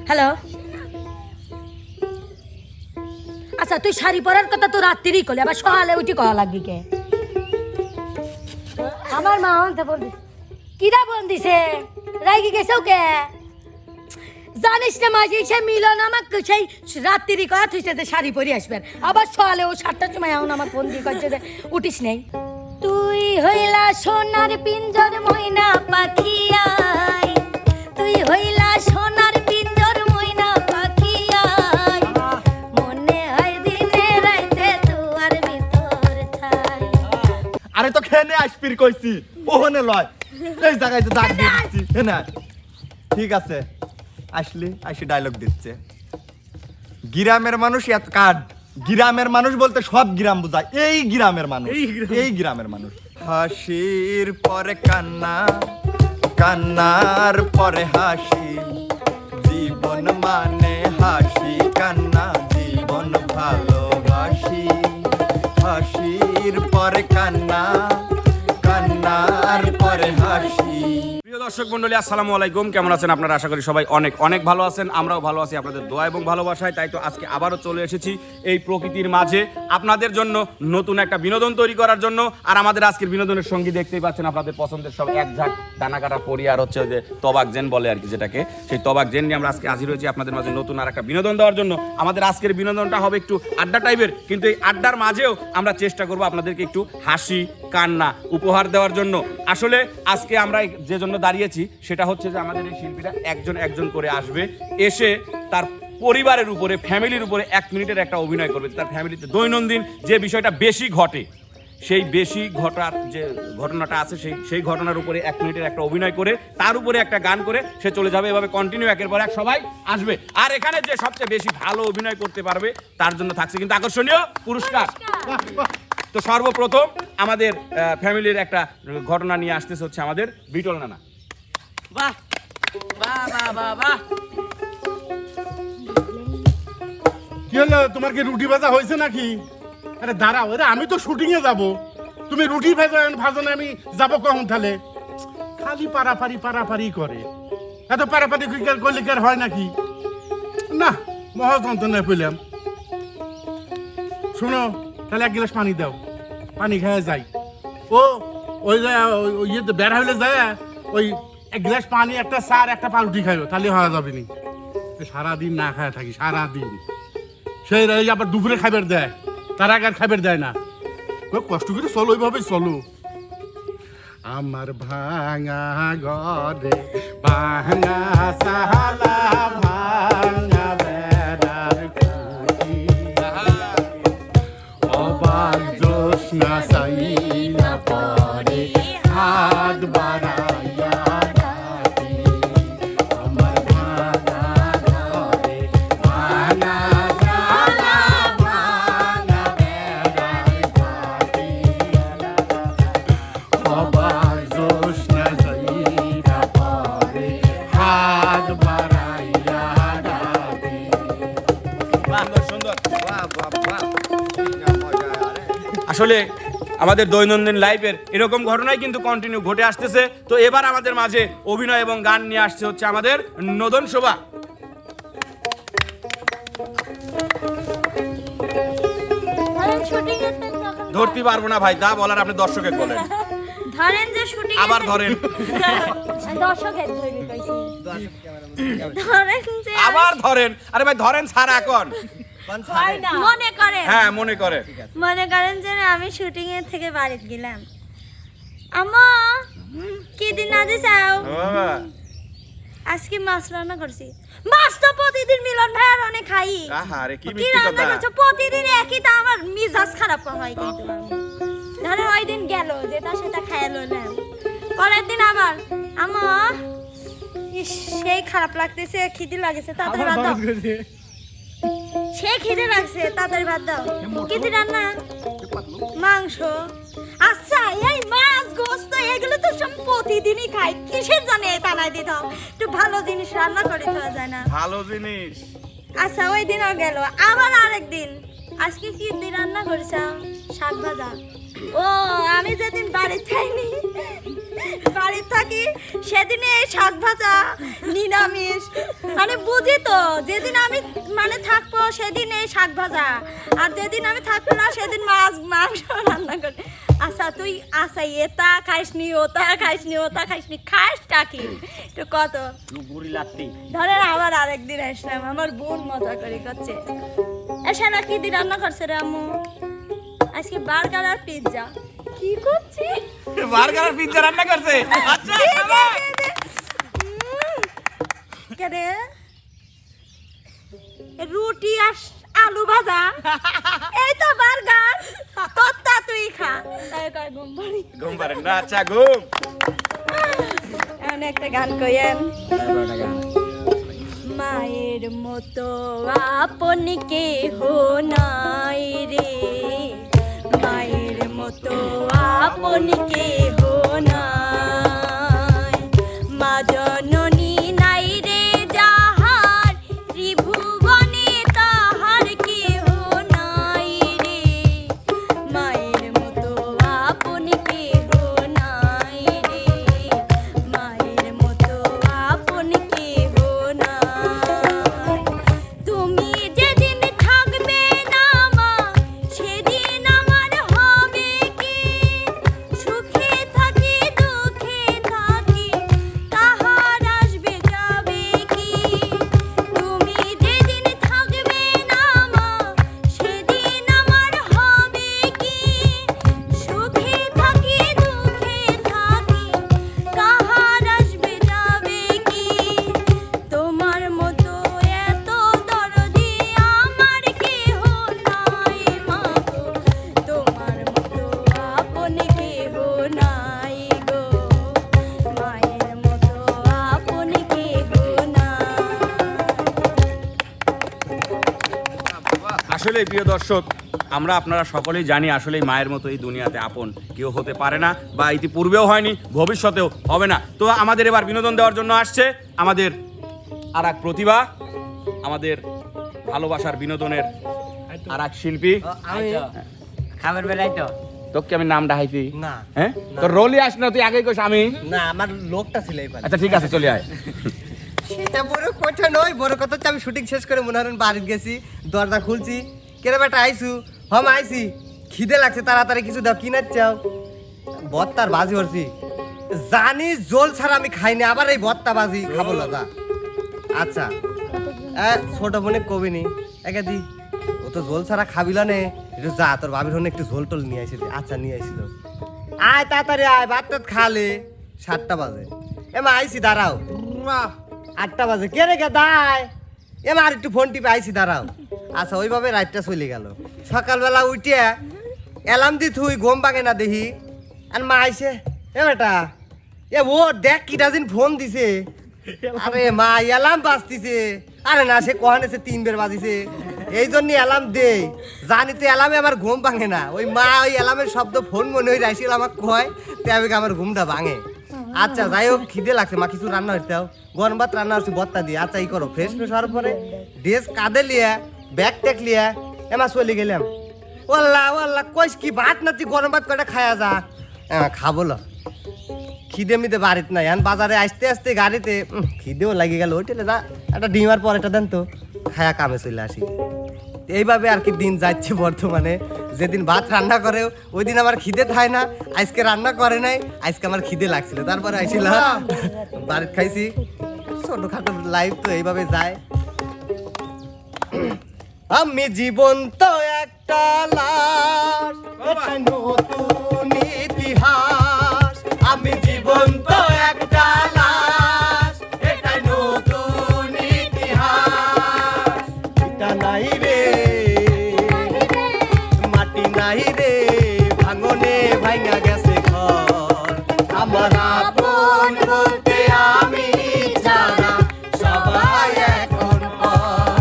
Hello, আচ্ছা তুই শাড়ি পরার কথা তো রাত্রিই করলি, আবার সকালে উঠি করা লাগবি কে? আমার মা আমাকে বলবি কিরা বল দিছে, রাইগি গেছেও কে? জানিস না মাঝে সে মিলন আমাকে সেই রাত্রি কথা হয়েছে যে শাড়ি পরে আসবেন, আবার সকালে ও 7টার সময় এখন আমার ফোন দিয়ে করছে যে উঠিস নেই। তুই হইলা সোনার পিঞ্জর ময়না পাখি আয়, তুই হইলা সোনার পিঞ্জর ময়না পাখি আয়, মনে হয় দিনে রাইতে তোর ভিতর ঠাই। আরে তো খেনে আসপির কইছি ওহনে লয় এই জায়গায় তো দাগ দিচ্ছি না। ঠিক আছে আসি ডায়লগ দিচ্ছে। গ্রামের মানুষ এত কাট, গ্রামের মানুষ বলতে সব গ্রাম বোঝায়, এই গ্রামের মানুষ, এই গ্রামের মানুষ। হাসির পরে কান্না, কান্নার পরে হাসি, জীবন মানে হাসি কান্না, জীবন ভালোবাসি। হাসির পরে কান্না, কান্নার পরে হাসি। প্রিয় দর্শক মণ্ডলী, আসসালামু আলাইকুম। কেমন আছেন আপনারা? আশা করি সবাই অনেক অনেক ভালো আছেন। আমরাও ভালো আছি আপনাদের দোয়া এবং ভালোবাসায়। তাই তো আজকে আবারও চলে এসেছি এই প্রকৃতির মাঝে আপনাদের জন্য নতুন একটা বিনোদন তৈরি করার জন্য। আর আমাদের আজকের বিনোদনের সঙ্গী দেখতেই পাচ্ছেন আপনাদের পছন্দের সব এক ঝাঁক দানা কাটা পরি আর হচ্ছে যে তবাক জেন বলে আর কি, যেটাকে সেই তবাক জেন নিয়ে আমরা আজকে হাজির হয়েছি আপনাদের মাঝে নতুন আর একটা বিনোদন দেওয়ার জন্য। আমাদের আজকের বিনোদনটা হবে একটু আড্ডা টাইপের, কিন্তু এই আড্ডার মাঝেও আমরা চেষ্টা করবো আপনাদেরকে একটু হাসি কান্না উপহার দেওয়ার জন্য। আসলে আজকে আমরা যে জন্য দাঁড়িয়েছি সেটা হচ্ছে যে আমাদের এই শিল্পীরা একজন একজন করে আসবে, এসে তার পরিবারের উপরে, ফ্যামিলির উপরে 1 মিনিটের একটা অভিনয় করবে। তার ফ্যামিলিতে দৈনন্দিন যে বিষয়টা বেশি ঘটে, সেই বেশি ঘটার যে ঘটনাটা আছে সেই ঘটনার উপরে 1 মিনিটের একটা অভিনয় করে তার উপরে একটা গান করে সে চলে যাবে। এভাবে কন্টিনিউ একের পর এক সবাই আসবে। আর এখানে যে সবচেয়ে বেশি ভালো অভিনয় করতে পারবে তার জন্য থাকছে কিন্তু আকর্ষণীয় পুরস্কার। তো সর্বপ্রথম আমাদের ফ্যামিলির একটা ঘটনা নিয়ে আসতেছে হচ্ছে আমাদের বিটল নানা। বাহ বাহ বাহ বাহ বাহ। কি হলো, তোমার কি রুটি ভাজা হয়েছে নাকি? আরে দাঁড়াও, আরে আমি তো শুটিং এ যাব, তুমি রুটি ভাজো না, আমি যাব কখন? তাহলে খালি পারাপারি করে, এত পারাপারি করলে কি আর হয় নাকি? না, মহাযন্ত্রণায় পেলাম। শোনো, তাহলে 1 গ্লাস পানি দাও, পানি খেয়ে যাই। ও ওই ইয়েতে বের হইলে যায়, ওই 1 গ্লাস পানি, একটা চার, একটা পাউরুটি খাইও, তাহলে হওয়া যাবে নি। সারাদিন না খায় থাকি, সারাদিন। সেই আবার দুপুরে খাবার দেয়, তার আগে আর খাবার দেয় না। কষ্ট করে চলো, ওইভাবে চলো। আমার ভাঙা ঘরে ভাঙা সাহালা, ভাঙা বেড়ার খুঁটি, অবাক জোৎস্না চাই না পরে হাত বাড়াইয়া ডাকি। আমার ভাঙা ঘরে ভাঙা সাহালা, ভাঙা বেড়ার খুঁটি, অবাক জোৎস্না চাই না পরে হাত বাড়াইয়া ডাকি। সুন্দর। আসলে আমাদের দৈনন্দিন লাইফের এরকম ঘটনাই কিন্তু কন্টিনিউ ঘটে আসতেছে। তো এবার আমাদের মাঝে অভিনয় এবং গান নিয়ে আসছে হচ্ছে আমাদের নদন শোভা। ধরতে পারবো না ভাই, তা বলার আপনি দর্শকের বলেন। ধরেন যে শুটিং আবার ধরেন, দর্শকের ধরে কইছি, ধরেন যে আবার ধরেন। আরে ভাই ধরেন ছাড়া এখন মনে করেন, হ্যাঁ মনে করে মনে করেন যে আমি শুটিং এর থেকে বাড়িতে গেলাম, আম্মা কি দিন আজ যাও, আজকে মাছ রান্না করছি। মাছ তো প্রতিদিন মিলন ভাইয়ার অনেক খাই। আহারে কি কি মিষ্টি রান্না কথা। করছো প্রতিদিন একই, তা আমার মিজাজ খারাপ হয় কিন্তু। ধরো ওই দিন গেল যেটা সেটা খাইয়া লইলাম, পরের দিন আবার আম্মা ইস সেই খারাপ লাগতেছে, খিদে লাগেছে, তাড়াতাড়ি ভাত দাও। সে খিদে লাগছে, তাড়াতাড়ি ভাত দাও। কি দিয়ে রান্না? মাংস। আচ্ছা এই মাছ গোস্ত এগুলো তো সব প্রতিদিনই খাই, কিসের জানে এটা নাই দিতাম, একটু ভালো জিনিস রান্না করে খাওয়া যায় না? ভালো জিনিস। আচ্ছা ওই দিনও গেল, আবার আরেক দিন আজকে কি দিয়ে রান্না করেছ? শাক ভাজা। ও আমি যেদিন বাড়ি থাইনি বাড়ি থাকি সেদিনে এই শাক ভাজা নিরামিষ মানে বুঝি তো যেদিন আমি মানে থাকবো সেদিন এই শাক ভাজা আর যেদিন আমি থাকবো না সেদিন মাছ মাংস রান্না করি আচ্ছা তুই আচ্ছা এটা খাইসনি ওটা খাইসনি ওটা খাইসনি খাসটা কি একটু কত বুড়ি লাত্তি ধরেন আবার আরেকদিন আসলাম আমার বোন মজা করে করছে এসে না কি দিয়ে রান্না করছে রে আম্মু আজকে বার্গার আর পিৎজা কি করছি বার্গার আর পিৎজা রান্না করছে আচ্ছা কেরে রুটি আর আলু ভাজা এই তো বার্গার তোরটা তুই খা তাই কয় ঘুম পাড়ি ঘুম পারেন না আচ্ছা ঘুম এখন একটা গান কইেন মায়ের মতো আপন কেহ নাই রে মায়ের মতো আপন কেহ নাই মা জননী নাই রে যাহার ত্রিভুবনে তাহার কেহ নাই রে মায়ের মতো আপন কেহ নাই রে মায়ের মতো আপন কেহ নাই তুমি যেদিন থাকবে না মা সেদিন আমার হবে কি সুখে থাকি দুঃখে থাকি তাহার আসবে যাবে কি তুমি যেদিন থাকবে না মা সেদিন আমার হবে কি সুখে থাকি দুঃখে থাকি তাহার আসবে যাবে কি তোমার মতো এত দরদি আমার কেহ নাই মা গো তোমার মতো আপন কেহ নাই গো মায়ের মতো আপন কেহ নাই আসলে প্রিয় দর্শক আমরা আপনারা সকলেই জানি আসলে মায়ের মতো এই দুনিয়াতে আপন কেউ হতে পারে না বা ইতিপূর্বেও হয়নি ভবিষ্যতেও হবে না তো আমাদের এবার বিনোদন দেওয়ার জন্য আসছে আমাদের আর এক প্রতিভা আমাদের ভালোবাসার বিনোদনের আর এক শিল্পী আমি খাবার বেলায় তো তোকে আমি নাম ডাহাইছি না হ্যাঁ তোর রোলই আস না তুই আগেই কইস আমি না আমার লোকটা ছিল এবার আচ্ছা ঠিক আছে চলে আয় সেটা বড় কথা নয় বড় কথা হচ্ছে আমি শুটিং শেষ করে মনে হলেন বাড়ি গেছি দরজা খুলছি কেরে বেটা আইসু হম আইসি খিদে লাগছে তাড়াতাড়ি কিছু দাও কিনার চাও বত্তার বাজি করছি জানি জল ছাড়া আমি খাইনি আবার এই বত্তা বাজি খাবো দাদা আচ্ছা ছোট বোনে কবিনি একে দি ও তো ঝোল ছাড়া খাবিল নে একটু যা তোর ভাবির হনে একটু ঝোল টোল নিয়ে আসিল আচ্ছা নিয়ে আসিল আয় তাড়াতাড়ি আয় ভাত টাত খালে 7টা বাজে এমা আইসি দাঁড়াও 8টা বাজে কে রে দায় এমা আর একটু ফোন টিপে আইসি দাঁড়াও আচ্ছা ওইভাবে রাতটা চলে গেল সকালবেলা উঠিয়া অ্যালার্ম দি থুই ঘুম পাকে না দেখি আর মা আইসে এ বেটা এ ও দেখ কি ডাজিন ফোন দিছে আরে মা অ্যালার্ম বাজতিছে আরে না সে কহানে সে 3 বের বাজিছে এই জন্য অ্যালার্ম দেই জানি তো অ্যালার্মে আমার ঘুম ভাঙে না ওই মা ওই অ্যালার্মের শব্দ ফোন মনে হয়ে রাইছিল আমাকে কয় তেবে আমার ঘুমটা ভাঙে আচ্ছা যাই হোক খিদে লাগছে মা কিছু রান্না হইতে দাও গরম ভাত রান্না হচ্ছে বত্তা দিয়ে আচ্ছা ই করো ফ্রেশ ফ্রেশ হওয়ার পরে ড্রেস কাঁধে লিয়া ব্যাগ ট্যাগ লিয়া এমা চলে গেলাম ওল্লা ওল্লা কইস কি ভাত না তুই গরম ভাত কটা খায়া যা খাবো ল খিদে মিদে বাড়িতে নাই এখন বাজারে আসতে আসতে গাড়িতে খিদেও লাগে গেল ওইটালে যা একটা ডিমার পর এটা দেন তো খায়া কামে চলে আসি এইভাবে আর কি দিন যাচ্ছে বর্তমানে যেদিন ভাত রান্না করে ওই দিন আমার খিদে থাকে না আজকে রান্না করে নাই আজকে আমার খিদে লাগছিল তারপরে আইছিলাম বাড়িতে খাইছি ছোটখাটো লাইফ তো এইভাবে যায় আমি জীবন তো একটা লাশ এটা নতুন ইতিহাস আমি জীবন তো একটা লাশ এটা নতুন ইতিহাস এটা নাই রে মাটি নাই রে ভাঙনে ভাঙা গেছে ঘর আমার আপন বলতে আমি ছাড়া সবাই এখন পর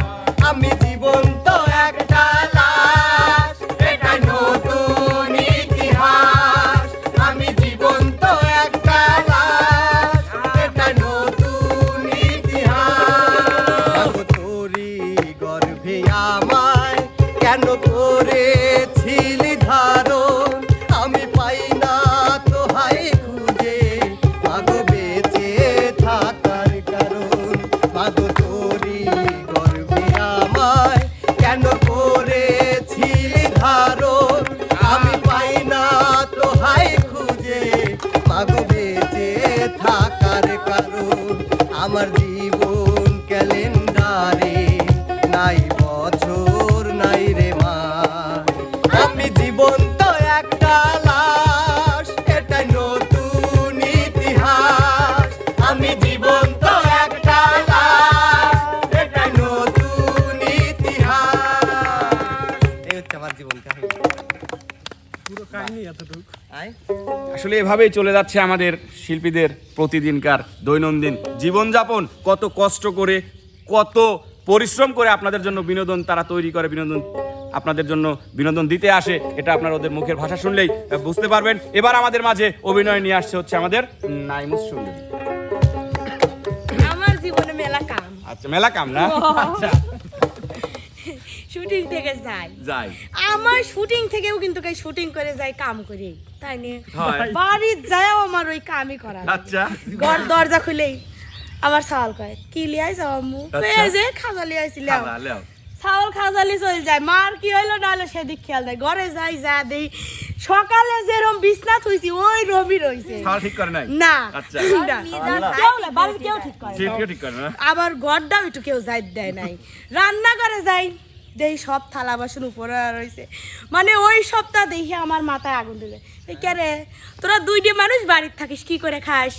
আমি জীবন তো একটা লাশ এটা নতুন ইতিহাস আমি জীবন তো একটা লাশ এটা নতুন ইতিহাস তোরি গর্ভে আমায় কেন করেছিলি ধা আসলে এভাবেই চলে যাচ্ছে আমাদের শিল্পীদের প্রতিদিনকার দৈনন্দিন জীবনযাপন। কত কষ্ট করে, কত পরিশ্রম করে আপনাদের জন্য বিনোদন তারা তৈরি করে, বিনোদন আপনাদের জন্য বিনোদন দিতে আসে, এটা আপনারা ওদের মুখের ভাষা শুনলেই বুঝতে পারবেন। এবার আমাদের মাঝে অভিনয় নিয়ে আসছে হচ্ছে আমাদের নাইমুস সুন্দরী। আমার জীবনে মেলা কাম, আচ্ছা, মেলা কাম না? আচ্ছা, শুটিং থেকে যাই যাই। আমার শুটিং থেকেও কিন্তু শুটিং করে যাই কাম করে, তাই না? হয়। বাড়ির যাও আমার ওই কামই করা লাগে। আচ্ছা, ঘর দরজা খুলেই আমার সওয়াল কয় কি লিয়াই যাও আম্মু, আচ্ছা। এই যে খাজা লিয়াইছিলাম, খালা, লেও। চাউল খাজালি চলে যায়, মার কি হইলো নাহলে সেদিক খেয়াল দেয়, ঘরে যাই যা দেই সকালে যেরকম বিছনা থুইছি ওই রবি রইছে খাওয়া ঠিক করে নাই? না আচ্ছা। কেউ না, বাড়ির কেউ ঠিক করে না। কেউ ঠিক করে না? আবার গড়টাও একটু কেউ যাই দেয় নাই, রান্না করে যাই দেই সব থালা বাসন উপরে রয়েছে, মানে ওই সপ্তাহ দেখি আমার মাথায় আগুন দিবে, কে রে তোরা দুইটি মানুষ বাড়ির থাকিস কি করে খাস,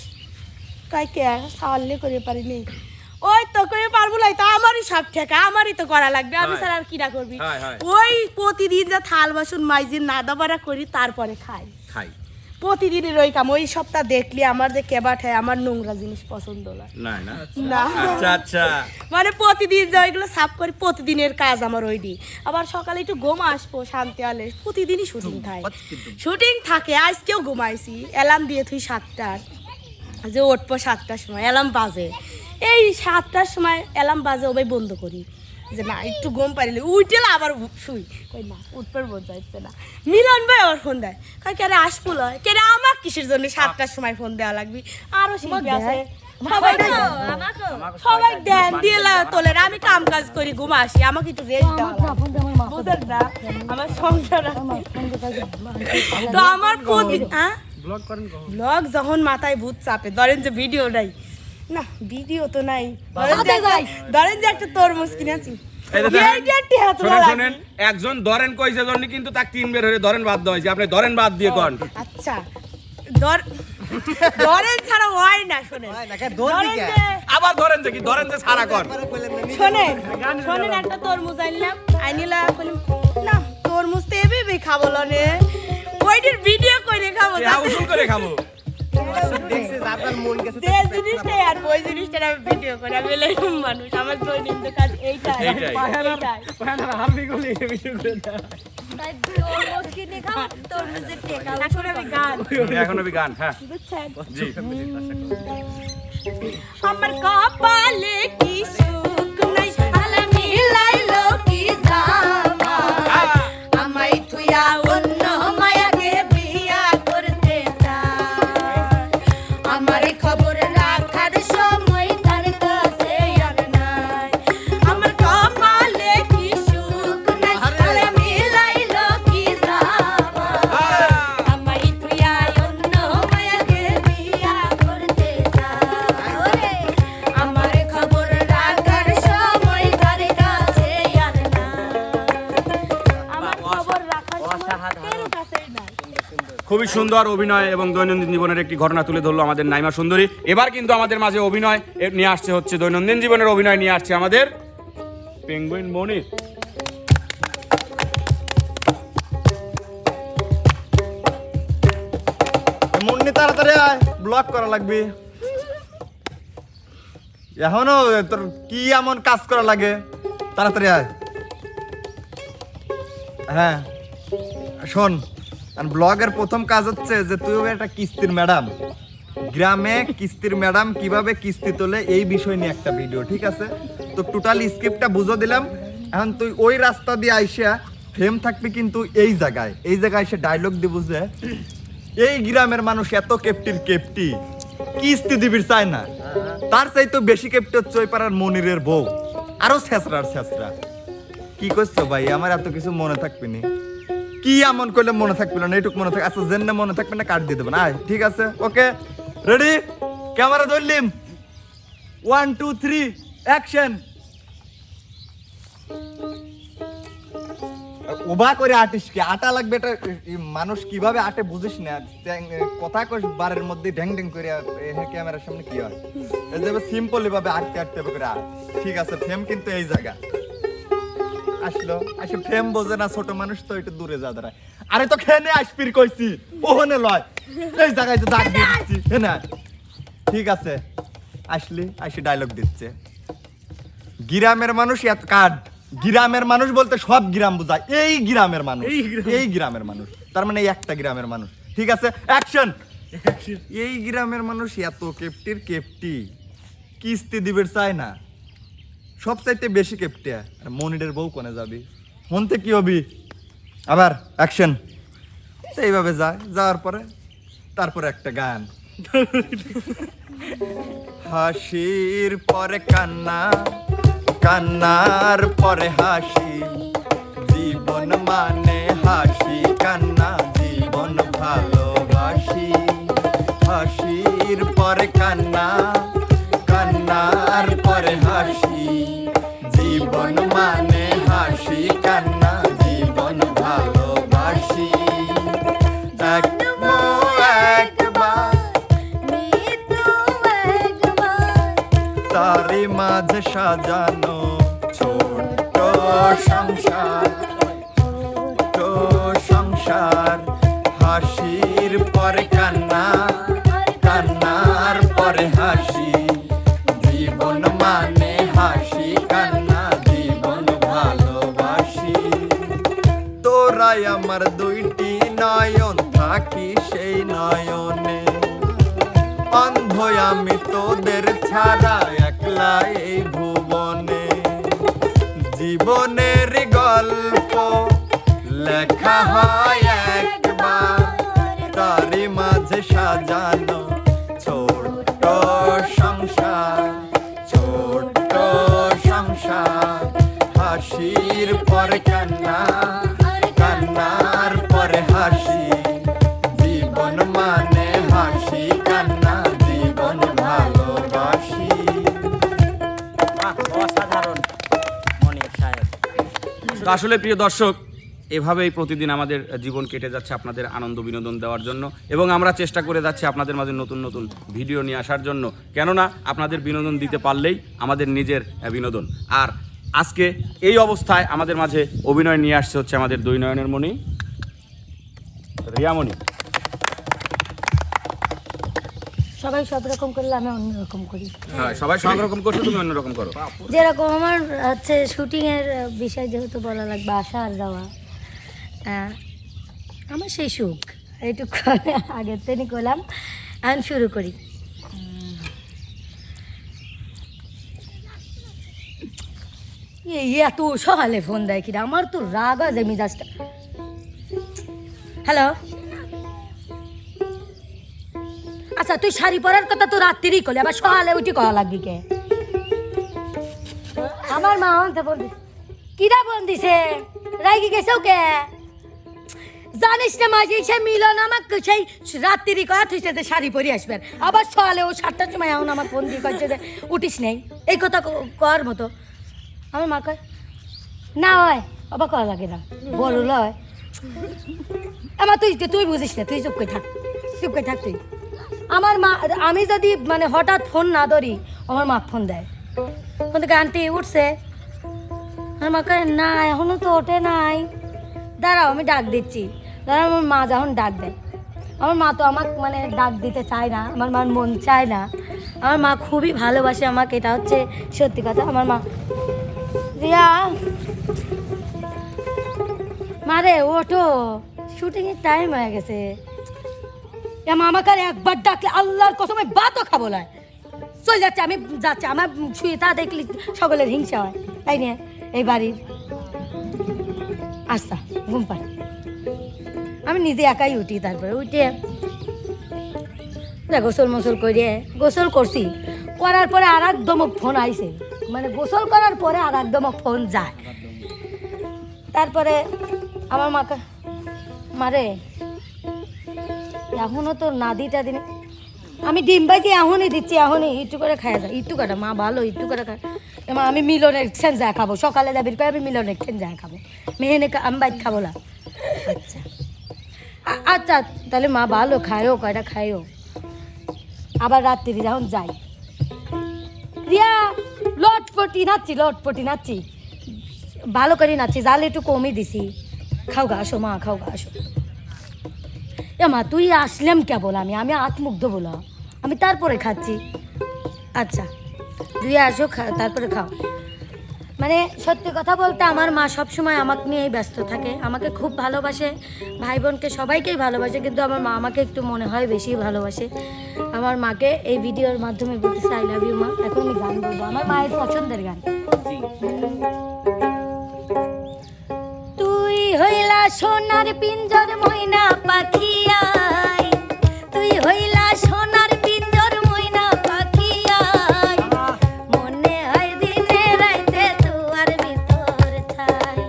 কয় কে সাওয়ালে করে পারিনি, ওই তো করে পারবো না, তো আমারই সব ঠেকা, আমারই তো করা লাগবে, আমি স্যার আর কিরা করবি, হয়, হয়। ওই প্রতিদিন যা থাল বাসন মাইজি নাদাবাড়া করি তারপরে খাই, খাই প্রতিদিনের ওই কাম। ওই সপ্তাহ দেখলি আমার যে কেবাটে আমার নোংরা জিনিস পছন্দ না, না না? না আচ্ছা, আচ্ছা। মানে প্রতিদিন যা ওইগুলো সাফ করি, প্রতিদিনের কাজ আমার ওইটি। আবার সকালে একটু ঘুম আসবো শান্তি হলে, প্রতিদিনই শুটিং থাকে, শুটিং থাকে। আজকেও ঘুমাইছি, অ্যালার্ম দিয়ে তুই 7টার, যে উঠবো 7টার সময়, অ্যালার্ম বাজে, এই 7টার সময় অ্যালার্ম বাজে, ওই বন্ধ করি যে না একটু ঘুম পারিলে উঠে আবার শুই, কই না উঠবার বোঝা যাচ্ছে না। মিলন ভাই ওর ফোন দেয়, কয় কেরে আসপুল হয়, কেরে আমার কিসের জন্য 7টার সময় ফোন দেওয়া লাগবে, আরো শিল্পী আছে সবাই সবাই দেন দিয়ে তোলে, আমি কাম কাজ করি ঘুমা আসি, আমাকে একটু রেস্ট দেওয়া লাগে। বুঝেন না আমার সংসার আছে। তো আমার ব্লগ যখন মাথায় ভূত চাপে, ধরেন যে ভিডিও নাই, না ভিডিও তো নাই, ধরেন যে একটা তরমুজ কিনেছি, এই যে দেখেন, এইটা টিহা তোলা শোনেন, লাগবে। শোনেন, একজন ধরেন কইছে জন্য কিন্তু তাক 3 বের হয়ে ধরেন বাদ দেওয়া হয়েছে, আপনি ধরেন বাদ দিয়ে কন। আচ্ছা ধরেন ছাড়া হয় না, শোনেন হয় না, দৌড় ধরেন দিকে। যে আবার ধরেন যে কি, ধরেন যে সারা কন। শোনেন একটা তরমুজ আনলাম, আইনিলা না তরমুজ তো এভাবে খাবো লনে, ওইটার ভিডিও করে খাবো, ইয়া উসুল করে খাবো। দেখছিস আপনার মন গেছে যে জিনিসটাই আর ওই জিনিসটার আমি ভিডিও করি, আমি এরকম মানুষ, আমার দৈনন্দিন কাজ এইটাই। এইটাই। তাই তরমুজ কিনে খাও, তরমুজের টেকাও এখন আমি গান, এখন আমি গান, হ্যাঁ বুঝছেন? জি। আমার কপালে কি সুখ নাই, আলে মিলাইলো কি জামা, আমায় থুয়া অন্য মায়াকে বিয়া করতে চায়, আমার খবর রাখার সময় তার কাছে আর নাই, আমার কপালে কি সুখ নাই, আলে মিলাইলো কি জামা, আমায় থুয়া অন্য মায়াকে বিয়া করতে চায়, আমার খবর রাখার সময় তার কাছে আর নাই, আমার খবর রাখার সময় কারো কাছেই নাই। খুবই সুন্দর অভিনয় এবং দৈনন্দিন জীবনের একটি ঘটনা তুলে ধরলো আমাদের নাইমা সুন্দরী। এবার কিন্তু আমাদের মাঝে অভিনয় নিয়ে আসছে হচ্ছে দৈনন্দিন জীবনের অভিনয় নিয়ে আসছে আমাদের পেঙ্গুইন মনি। মুন্নি তাড়াতাড়ি আয়, ব্লক করা লাগবে। এখনো তোর কি এমন কাজ করা লাগে, তাড়াতাড়ি আয়। হ্যাঁ শোন, ব্লগের প্রথম কাজ হচ্ছে যে তুই একটা কিস্তির ম্যাডাম, গ্রামে কিস্তির ম্যাডাম কিভাবে কিস্তি তোলে এই বিষয় নিয়ে একটা ভিডিও, ঠিক আছে? তো টোটাল স্ক্রিপ্টটা বুঝো দিলাম। এখন তুই ওই রাস্তা দিয়ে আইসা ফ্রেম থাকবি কিন্তু এই জায়গায় এসে ডায়লগ দি বুঝে, এই গ্রামের মানুষ এত কেপটির কেপটি, কিস্তি দিবির চায় না, তার চাই তো বেশি কেপটি হচ্ছে ওই পাড়ার মনিরের বউ, আরো ছেঁচড়ার ছেঁচড়া। কি করছো ভাই, আমার এত কিছু মনে থাকবে না, কি এমন করলে মনে থাকবে না, এইটুকু মনে থাকবে। আচ্ছা জেনে মনে থাকবে না, কাট দিয়ে দেবেন। আয় ঠিক আছে, ওকে রেডি, ক্যামেরা ধরলিম, 1 2 3 অ্যাকশন। উবা করে আটিস কি আটা লাগবে, এটা মানুষ কিভাবে আটে বুঝিস না, কথা কস বারের মধ্যে ঢ্যাং ঢ্যাং করে ক্যামেরার সামনে কি হয়, এই যে সিম্পলি ভাবে আটতে আটতে করে আট। ঠিক আছে, ফ্রেম কিন্তু এই জায়গা আসলো, আসে ফ্রেম বোঝে না, ছোট মানুষ তো একটু দূরে যা দাঁড়ায়। আরে তো খেনে আসপির কইছি, ওহনে লয় এই জায়গায় তো দাগ দিয়ে দিচ্ছি হ্যাঁ ঠিক আছে আসি ডায়লগ দিচ্ছে গ্রামের মানুষ এত কাঠ গ্রামের মানুষ বলতে সব গ্রাম বোঝায় এই গ্রামের মানুষ তার মানে এই একটা গ্রামের মানুষ ঠিক আছে অ্যাকশন এই গ্রামের মানুষ এত কেপটির কেপটি কিস্তি দিবের চায় না সবচাইতে বেশি কেপটি আর মনিরের বউ কোনে যাবি মনতে কি হবি আবার অ্যাকশন এইভাবে যাওয়ার পরে তারপরে একটা গান হাসির পরে কান্না কান্নার পরে হাসি জীবন মানে হাসি কান্না জীবন ভালোবাসি হাসির পরে কান্না কান্নার পরে হাসি জীবন মানে হাসি কান্না জীবন ভালোবাসি তারি মাঝে সাজানো ছোট সংসার হাসির পরে কান্না কান্নার পরে হাসি জীবন মানে হাসি কান্না জীবন ভালোবাসি তোরাই আমার দুইটি নয়ন থাকি সেই নয়নে অন্ধ আমি তোদের ছাড়া একলা এই ভুবনে জীবনের গল্প লেখা হয় একবার তারি মাঝে সাজানো ছোট সংসার হাসির পরে কান্না কান্নার পরে হাসি জীবন মানে হাসি কান্না জীবন ভালোবাসি অসাধারণ মনির সাহেব। তো আসলে প্রিয় দর্শক এভাবেই প্রতিদিন আমাদের জীবন কেটে যাচ্ছে আপনাদের আনন্দ বিনোদন দেওয়ার জন্য এবং আমরা চেষ্টা করে যাচ্ছি আপনাদের মাঝে নতুন নতুন ভিডিও নিয়ে আসার জন্য কেননা আপনাদের বিনোদন দিতে পারলেই আমাদের নিজের বিনোদন। আর আজকে এই অবস্থায় আমাদের মাঝে অভিনয় নিয়ে আসছে হচ্ছে আমাদের দুই নয়নের মণি রিয়ামণি। সবাই সব রকম করলে আমি অন্যরকম করি। হ্যাঁ সবাই সব রকম করছো তুমি অন্যরকম করো। যেরকম আমার হচ্ছে শুটিংয়ের বিষয় যেহেতু বলা লাগবে আসা আর যাওয়া আমার সেই সুখ এইটুকু আগের থেকে করলাম এখন শুরু করি। এত সকালে ফোন দেয় কিনা আমার তো রাগ আছে মিজাজটা। হ্যালো আচ্ছা তুই শাড়ি পরার কথা তো রাত্রিই করলি আবার সকালে উঠি করা লাগবি কে? আমার মা আনতে বলবি কিরা বল দিছে রাগি গেছেও কে জানিস না মাঝে সে মিলন আমাকে সেই রাত্রি কথা হয়েছে যে শাড়ি পরে আসবেন আবার সকালে ও 7টার সময় এখন আমার ফোন দিয়ে করছে যে উঠিস নেই এই কথা কর মতো। আমার মা কয় না হয় আবার করা লাগে না বলো লয় আমার তুই বুঝিস না তুই চুপ করে থাক তুই। আমার মা আমি যদি মানে হঠাৎ ফোন না ধরি আমার মা ফোন দেয় ফোন থেকে আন্টি উঠছে আমার মা কয় না এখনও তো ওঠে নাই দাঁড়াও আমি ডাক দিচ্ছি দাঁড়াও। আমার মা যখন ডাক দেয় আমার মা তো আমাকে মানে ডাক দিতে চায় না আমার মার মন চায় না আমার মা খুবই ভালোবাসে আমাকে এটা হচ্ছে সত্যি কথা। আমার মা রিয়া মারে ওঠো শুটিংয়ের টাইম হয়ে গেছে। আমাকে আর একবার ডাকলে আল্লাহর কসম আমি ভাতও খাবো না চলে যাচ্ছে আমি যাচ্ছি আমার শুয়ে তা দেখলি সকলের হিংসা হয় তাই নিয়ে এই বাড়ির আচ্ছা ঘুম পাই আমি নিজে একাই উঠি তারপরে উঠে গোসল মোসল করে গোসল করছি করার পরে আর একদম ফোন আইছে মানে গোসল করার পরে আর একদম ফোন যায়। তারপরে আমার মাকে মারে এখনও তো নাদি টাদি আমি ডিম ভাজি এখনই দিচ্ছি এখনই একটু করে খাওয়া যায় একটু কাটা মা ভালো একটু করে খায় এবার আমি মিলনের যা খাবো সকালে যাবি আমি মিলনের যা খাবো মেহেনে আমি বাইক খাবো না। আচ্ছা আচ্ছা তাহলে মা ভালো খায়ও কয়টা খায়ও আবার রাত্রি যখন যাই রিয়া লটপটি নাচছি ভালো করে নাচছি জাল একটু কমই দিছি খাও গা আসো মা খাও গা আসো মা তুই আসলাম কেবল আমি আত্মুগ্ধ বলা আমি তারপরে খাচ্ছি। আচ্ছা তুই আসো তারপরে খাও। মানে সত্যি কথা বলতে আমার মা সবসময় আমাকে নিয়েই ব্যস্ত থাকে, আমাকে খুব ভালোবাসে, ভাই বোনকে সবাইকেই ভালোবাসে, কিন্তু আমার মা আমাকে একটু মনে হয় বেশি ভালোবাসে। আমার মাকে এই ভিডিওর মাধ্যমে বলতেছে আই লাভ ইউ মা। এখন আমি গান বলবো, আমার মায়ের পছন্দের গান। তুই হইলা সোনার পিঞ্জর ময়না পাখি আয়, তুই হইলা সোনার পিঞ্জর ময়না পাখি আয়, মনে হয় দিনে রাইতে তোয়ার ভিতর ঠাই,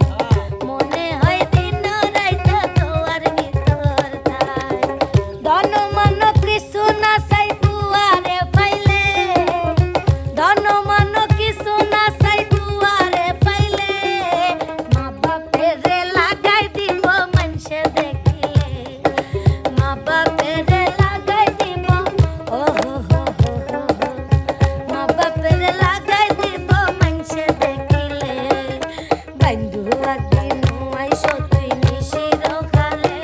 মনে হয় দিন রাইতে তোয়ার ভিতর ঠাই, ধন মন কিছু না চাই তুয়ারে পাইলে, ধন মন কিছু না চাই তুয়ারে পাইলে, মা বাপের লাগাই দিব মানুষে দেখিলে, মা বাপের লাগাই দিব ও হো হো হো হো, মা বাপের লাগাই দিব মানুষে দেখিলে, বন্ধু একদিন আইসো তুই নিশির খালে,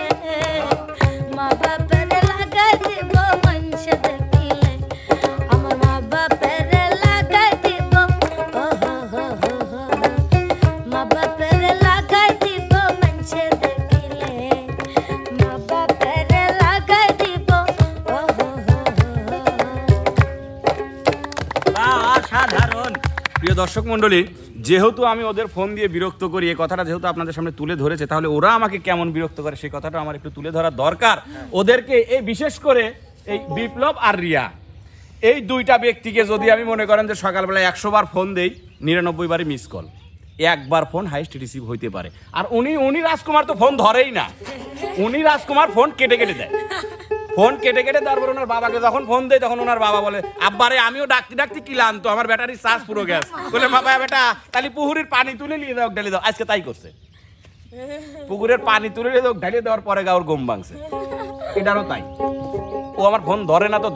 মা বাপের লাগাই দিব মানুষে দেখিলে, আমার মা বাপের লাগাই দিব ও হো হো হো হো, মা বাপের লাগাই দিব মানুষে দেখিলে, মা বাপের লাগাই দিব ও হো হো হো হো। অসাধারণ। প্রিয় দর্শক মণ্ডলী, যেহেতু আমি ওদের ফোন দিয়ে বিরক্ত করি, এই কথাটা যেহেতু আপনাদের সামনে তুলে ধরেছে, তাহলে ওরা আমাকে কেমন বিরক্ত করে সেই কথাটা আমার একটু তুলে ধরা দরকার। ওদেরকে এই বিশেষ করে এই বিপ্লব আর রিয়া, এই দুইটা ব্যক্তিকে যদি আমি মনে করেন যে সকালবেলায় 100 বার ফোন দেই, 99 বারই মিস কল, একবার ফোন হাইস্ট রিসিভ হইতে পারে। আর উনি রাজকুমার তো ফোন ধরেই না, উনি রাজকুমার ফোন কেটে কেটে দেয়, ফোন কেটে কেটে তারপর ওনার বাবাকে যখন ফোন দেয় তখন ওনার বাবা বলে আব্বারে আমিও ডাকতে ডাকতে কিলাম তো, আমার ব্যাটারি চার্জ পুরো গ্যাস, বলে বাবা বেটা তাহলে পুকুরের পানি তুলে নিয়ে দাও ঢালি দাও। আজকে তাই করছে, পুকুরের পানি তুলে নিয়ে দাও ঢালিয়ে দেওয়ার পরে গাওর গম ভাঙছে, এটারও তাই। ও আমার ফোন ধরে না তো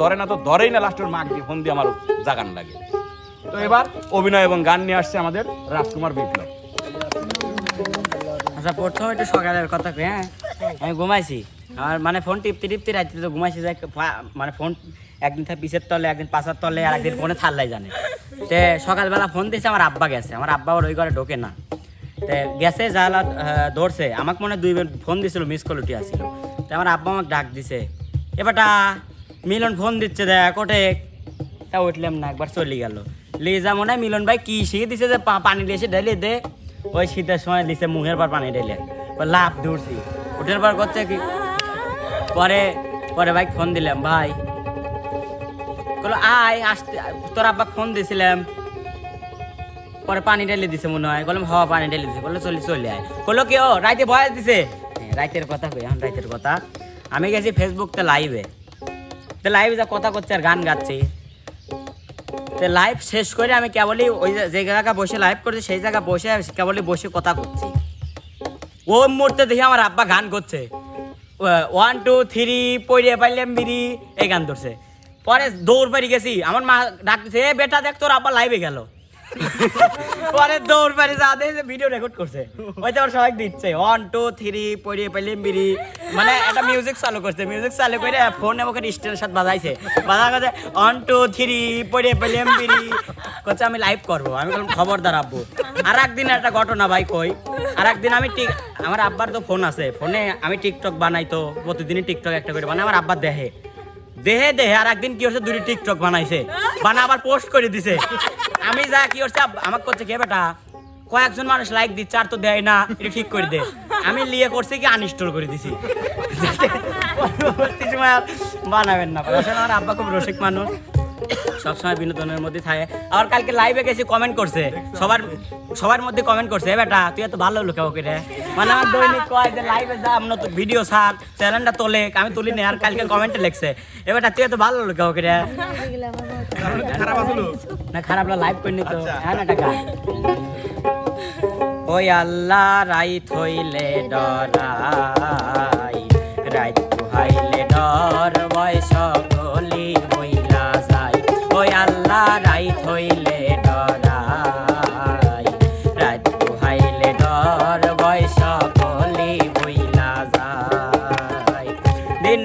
ধরেই না, লাস্টের মাক দিয়ে ফোন দিয়ে আমার জাগান লাগে। তো এবার অভিনয় এবং গান নিয়ে আসছে আমাদের রাজকুমার বিপ্লব। আচ্ছা প্রথমে একটু সকালের কথা কই। হ্যাঁ আমি ঘুমাইছি, আমার মানে ফোন টিপতে টিপতে রাত্রে তো ঘুমাইছি, যাই মানে ফোন একদিন থাকে পিছের তলে, একদিন পাশার তলে, আর একদিন ফোনে থাল্লাই জানে। তে সকালবেলা ফোন দিয়েছে, আমার আব্বা গেছে, আমার আব্বা ওর ওই ঘরে ঢোকে না, তে গেছে জালা ধরছে, আমাকে মনে হয় 2 বার ফোন দিয়েছিল, মিস কল উঠে আসছিল। তো আমার আব্বা আমাকে ডাক দিছে, এবারটা মিলন ফোন দিচ্ছে দেখ ওঠে, তা উঠলাম না, একবার চলে গেল। লিয়ে যা মনে হয় মিলন ভাই কি শিখে দিছে যে পানি এসে ঢেলে দে, ওই শীতের সময় দিছে মুখের পর পানি ঢেলে, লাভ দৌড়ছি উঠের পর করছে কি, পরে পরে ভাই ফোন দিলাম, ভাই বললো আয় আসতে, তোর আব্বা ফোন দিয়েছিলাম, পরে পানি ঢেলে দিছে মনে হয়, বললাম হওয়া পানি ঢেলে দিছে, বললো চলে আয়, বললো কি ও রাইতে ভয়েস দিছে, রাইতের কথা কই এখন, রাইতের কথা আমি গেছি ফেসবুকতে লাইভে, তো লাইভে যা কথা করছে আর গান গাচ্ছি, তো লাইভ শেষ করে আমি কেবলই ওই যে জায়গা বসে লাইভ করছি সেই জায়গা বসে কেবলই বসে কথা করছি, ও মুহূর্তে দেখি আমার আব্বা গান করছে, 1 2 3 পড়ে পাইলাম বিড়ি, এই গান ধরছে। পরে দৌড় পাড়ি গেছি, আমার মা ডাকতেছে এ বেটা দেখ তোর আব্বা লাইভে গেল, পরে দৌড় পাড়ি যা দেখে ভিডিও রেকর্ড করছে, ওইটা আবার সবাই দিচ্ছে 1 2 3 পড়ে পাইলাম বিড়ি, মানে একটা মিউজিক চালু করছে, মিউজিক চালু করে ফোনে আমাকে স্টেজের সাথে বাজাইছে, বাজা কাছে 1 2 3 পড়ে পাইলাম বিড়ি করছে, আমি লাইভ করবো। আমি বললাম খবরদার আব্বু। আর একদিন একটা ঘটনা ভাই কই, আর একদিন আমি আমার আব্বার তো ফোন আছে, ফোনে আমি টিকটক বানাই, তো প্রতিদিনই টিকটক একটা করে বানাই, আমার আব্বা দেহে আর একদিন কি হচ্ছে 2টি টিকটক বানাইছে, আবার পোস্ট করে দিছে, আমি যা কি হচ্ছে আমাকে করছে কে বেটা কয়েকজন মানুষ লাইক দিচ্ছে আর তো দেয় না, এটা ঠিক করে দে, আমি লিয়ে করছি কি আনইনস্টল করে দিছি, পরবর্তী সময় আর বানাবেন না। আসলে আমার আব্বা খুব রসিক মানুষ, সবসময় বিনোদনের মধ্যে থাকে। আবার কালকে লাইভে গেছি, কমেন্ট করছে, সবার মধ্যে কমেন্ট করছে এ বেটা তুই এত ভালো লোক করে, মানে আমার দৈনিক কয় যে লাইভে যা আমরা তো ভিডিও ছাড়, চ্যানেলটা তোলে, আমি তুলি নি, আর কালকে কমেন্টে লিখছে এ বেটা তুই এত ভালো লোক করে, খারাপ আসলো না খারাপ লাইভ করিনি তো। হ্যাঁ না টাকা ওই আল্লাহ রাইত হইলে ডরাই, রাইত হাইলে ডর বয়স গলি হইলা যায়, ওই আল্লাহ রাইত হইলে ডরাই, রাইত হাইলে ডর বয়স গলি হইলা যায়, দিন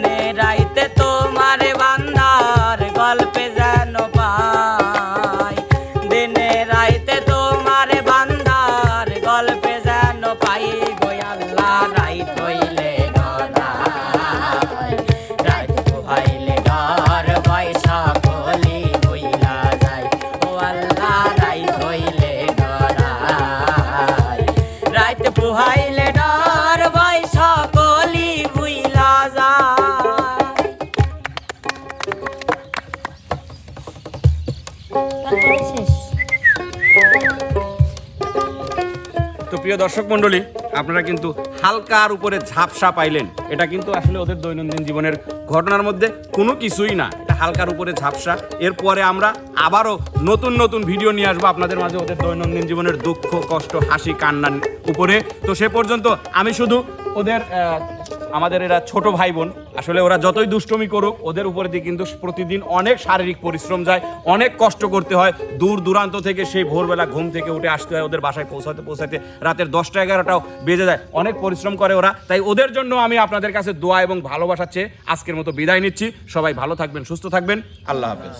তো প্রিয় দর্শক মণ্ডলী, আপনারা কিন্তু হালকার উপরে ঝাপসা পাইলেন। এটা কিন্তু আসলে ওদের দৈনন্দিন জীবনের ঘটনার মধ্যে কোনো কিছুই না, এটা হালকার উপরে ঝাপসা। এরপরে আমরা আবারও নতুন নতুন ভিডিও নিয়ে আসবো আপনাদের মাঝে ওদের দৈনন্দিন জীবনের দুঃখ, কষ্ট, হাসি, কান্নার উপরে। তো সে পর্যন্ত আমি শুধু ওদের আমাদের এরা ছোট ভাই বোন, আসলে ওরা যতই দুষ্টমি করুক ওদের উপরে দিয়ে কিন্তু প্রতিদিন অনেক শারীরিক পরিশ্রম যায়, অনেক কষ্ট করতে হয়। দূর দূরান্ত থেকে সেই ভোরবেলা ঘুম থেকে উঠে আসতে হয়, ওদের বাসায় পৌঁছাতে রাতের 10টা 11টাও বেজে যায়, অনেক পরিশ্রম করে ওরা। তাই ওদের জন্য আমি আপনাদের কাছে দোয়া এবং ভালোবাসা চেয়ে আজকের মতো বিদায় নিচ্ছি। সবাই ভালো থাকবেন, সুস্থ থাকবেন, আল্লাহ হাফেজ।